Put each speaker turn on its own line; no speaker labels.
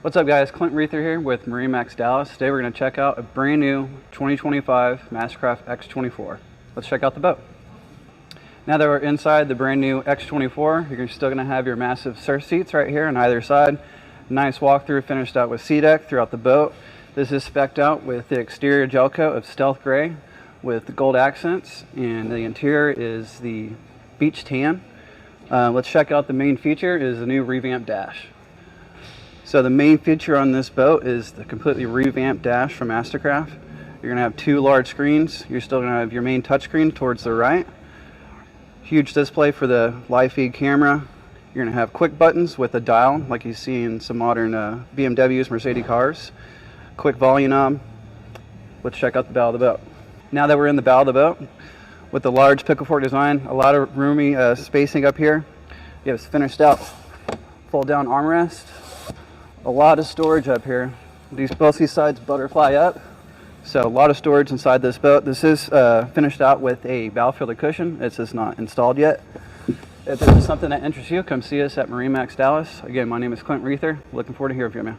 What's up guys, Clint Reether here with MarineMax Dallas. Today we're going to check out a brand new 2025 Mastercraft X24. Let's check out the boat. Now that we're inside the brand new X24, you're still going to have your massive surf seats right here on either side. Nice walkthrough finished out with sea deck throughout the boat. This is spec'd out with the exterior gel coat of stealth gray with gold accents, and the interior is the beach tan. Let's check out the main feature is the new revamped dash. So the main feature on this boat is the completely revamped dash from Mastercraft. You're going to have two large screens. You're still going to have your main touchscreen towards the right. Huge display for the live feed camera. You're going to have quick buttons with a dial like you see in some modern BMWs, Mercedes cars. Quick volume knob. Let's check out the bow of the boat. Now that we're in the bow of the boat, with the large pickle fork design, a lot of roomy spacing up here. You have finished out fold down armrest. A lot of storage up here. Both these sides butterfly up, so a lot of storage inside this boat. This is finished out with a bow filter cushion. It's just not installed yet. If this is something that interests you, come see us at MarineMax Dallas. Again, my name is Clint Reether. Looking forward to hearing from you.